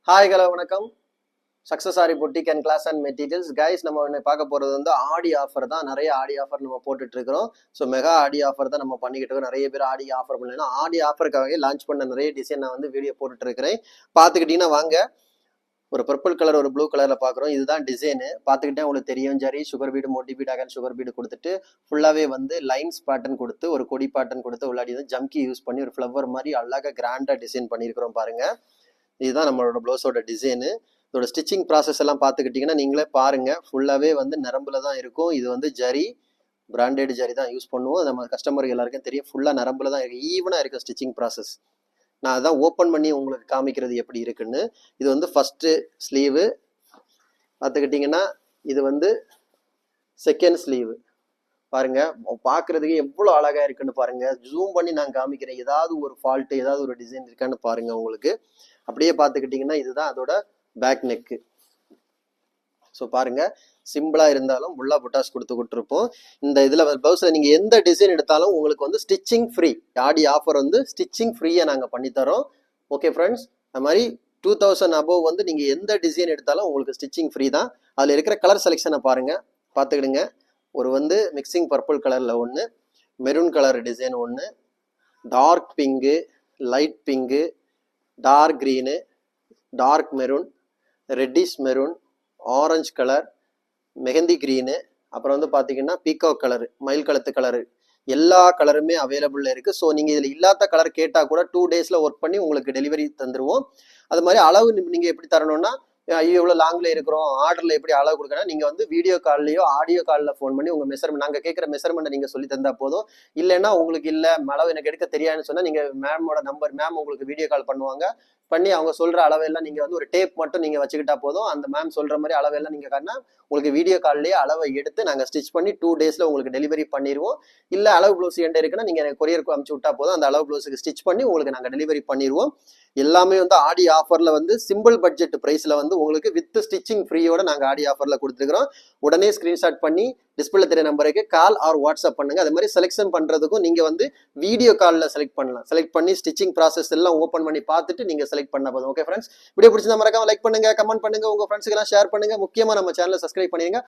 Hi hello வணக்கம். Success aari boutique and class and materials guys. நம்ம ஒன்று பார்க்க போகிறது வந்து ஆடி ஆஃபர் தான். நிறைய ஆடி ஆஃபர் நம்ம போட்டுட்டு இருக்கிறோம். ஸோ மெகா ஆடி ஆஃபர் தான் நம்ம பண்ணிக்கிட்டு இருக்கோம். நிறைய பேர் ஆடி ஆஃபர் பண்ணலாம். ஆடி ஆஃபருக்காக லான்ச் பண்ண நிறைய டிசைன் நான் வந்து வீடியோ போட்டுட்டு இருக்கிறேன். பார்த்துக்கிட்டீங்கன்னா வாங்க. ஒரு பர்பிள் கலர் ஒரு ப்ளூ கலரில் பார்க்குறோம். இதுதான் டிசைனு. பார்த்துக்கிட்டே உங்களுக்கு தெரியும். Zari sugar bead Moti beat அகன் சுகர் பீடு கொடுத்துட்டு ஃபுல்லாகவே வந்து லைன்ஸ் பேட்டர்ன் கொடுத்து ஒரு கொடி பேட்டர்ன் கொடுத்து உள்ளாடி வந்து ஜம்கி யூஸ் பண்ணி ஒரு ஃப்ளவர் மாதிரி அழகாக கிராண்டாக டிசைன் பண்ணியிருக்கிறோம் பாருங்க. இதுதான் நம்மளோட ப்ளவுஸோட டிசைனு. இதோட ஸ்டிச்சிங் ப்ராசஸ் எல்லாம் பார்த்துக்கிட்டிங்கன்னா நீங்களே பாருங்க. ஃபுல்லாகவே வந்து நரம்புல தான் இருக்கும். இது வந்து ஜரி பிராண்டட் ஜரி தான் யூஸ் பண்ணுவோம். நம்ம கஸ்டமருக்கு எல்லாருக்கும் தெரியும். ஃபுல்லாக நரம்புல தான் இருக்குது. ஈவனாக இருக்குது ஸ்டிச்சிங் ப்ராசஸ். நான் அதான் ஓப்பன் பண்ணி உங்களுக்கு காமிக்கிறது எப்படி இருக்குன்னு. இது வந்து ஃபஸ்ட்டு ஸ்லீவு பார்த்துக்கிட்டிங்கன்னா இது வந்து செகண்ட் ஸ்லீவு பாருங்க. பார்க்கறதுக்கு எவ்வளோ அழகா இருக்குன்னு பாருங்க. ஜூம் பண்ணி நான் காமிக்கிறேன். ஏதாவது ஒரு ஃபால்ட்டு ஏதாவது ஒரு டிசைன் இருக்கான்னு பாருங்க. உங்களுக்கு அப்படியே பார்த்துக்கிட்டிங்கன்னா இதுதான் அதோட பேக் நெக்கு. ஸோ பாருங்க, சிம்பிளா இருந்தாலும் ஃபுல்லா புட்டாஸ் கொடுத்துருப்போம். இந்த இதில் ப்ளவுஸில் நீங்கள் எந்த டிசைன் எடுத்தாலும் உங்களுக்கு வந்து ஸ்டிச்சிங் ஃப்ரீ. ஆடி ஆஃபர் வந்து ஸ்டிச்சிங் ஃப்ரீயாக நாங்கள் பண்ணித்தரோம். ஓகே ஃப்ரெண்ட்ஸ், அது மாதிரி 2000 அபோவ் வந்து நீங்கள் எந்த டிசைன் எடுத்தாலும் உங்களுக்கு ஸ்டிச்சிங் ஃப்ரீ தான். அதில் இருக்கிற கலர் செலெக்ஷனை பாருங்க, பார்த்துக்கிடுங்க. ஒரு வந்து மிக்சிங் பர்பிள் கலரில் ஒன்று, மெரூன் கலர் டிசைன் ஒன்று, dark pink, light pink, dark green, dark maroon, reddish maroon, orange colour, mehndi green, அப்புறம் வந்து பார்த்தீங்கன்னா பீகாக் கலரு, மயில் கழுத்து கலரு, எல்லா கலருமே அவைலபிளில் இருக்குது. ஸோ நீங்கள் இதில் இல்லாத கலர் கேட்டால் கூட 2 டேஸில் ஒர்க் பண்ணி உங்களுக்கு டெலிவரி தந்துடுவோம். அது மாதிரி அளவு நீங்கள் எப்படி தரணும்னா, ஐயோ இவ்வளோ லாங்கில் இருக்கிறோம், ஆர்டரில் எப்படி அளவு கொடுக்கணும், நீங்கள் வந்து வீடியோ கால்லையோ ஆடியோ காலில் ஃபோன் பண்ணி உங்கள் மெஷர்மெண்ட் நாங்கள் கேட்குற மெஷர்மெண்ட்டை நீங்கள் சொல்லி தந்தால் போதும். இல்லைன்னா உங்களுக்கு இல்லை அளவு எனக்கு எடுக்க தெரியாதுன்னு சொன்னால் நீங்கள் மேமோட நம்பர், மேம் உங்களுக்கு வீடியோ கால் பண்ணுவாங்க. பண்ணி அவங்க சொல்கிற அளவெல்லாம் நீங்கள் வந்து ஒரு டேப் மட்டும் நீங்கள் வச்சுக்கிட்டா போதும். அந்த மேம் சொல்கிற மாதிரி அளவெல்லாம் நீங்கள் காட்டினா உங்களுக்கு வீடியோ கால்லேயே அளவை எடுத்து நாங்கள் ஸ்டிச் பண்ணி 2 டேஸில் உங்களுக்கு டெலிவரி பண்ணிடுவோம். இல்லை அளவு ப்ளவுஸ் என்கிட்ட இருக்குன்னா நீங்கள் எனக்கு கொரியருக்கு அனுப்பிச்சு விட்டா போதும். அந்த அளவு ப்ளவுஸுக்கு ஸ்டிச் பண்ணி உங்களுக்கு நாங்கள் டெலிவரி பண்ணிடுவோம். எல்லாமே வந்து ஆடி ஆஃபரில் வந்து சிம்பிள் பட்ஜெட் ப்ரைஸில் வந்து உங்களுக்கு வித் ஸ்டிச்சிங் ஃப்ரீயோட நாங்கள் ஆடி ஆஃபரில் கொடுத்துருக்குறோம். உடனே ஸ்க்ரீன்ஷாட் பண்ணி டிஸ்பிளே தெரிய நம்பருக்கு கால் ஆர் வாட்ஸ்அப் பண்ணுங்கள். அது மாதிரி செலெக்ஷன் பண்ணுறதுக்கும் நீங்கள் வந்து வீடியோ காலில் செலக்ட் பண்ணலாம். செலக்ட் பண்ணி ஸ்டிச்சிங் ப்ராசஸ் எல்லாம் ஓப்பன் பண்ணி பார்த்துட்டு நீங்கள் செலக்ட் பண்ண போதும். ஓகே ஃப்ரெண்ட்ஸ், வீடியோ பிடிச்சிருந்தா மறக்காம லைக் பண்ணுங்கள், கமெண்ட் பண்ணுங்கள், உங்கள் ஃப்ரெண்ட்ஸுக்கெல்லாம் ஷேர் பண்ணுங்கள். முக்கியமாக நம்ம சேனலை சப்ஸ்கிரைப் பண்ணிடுங்க.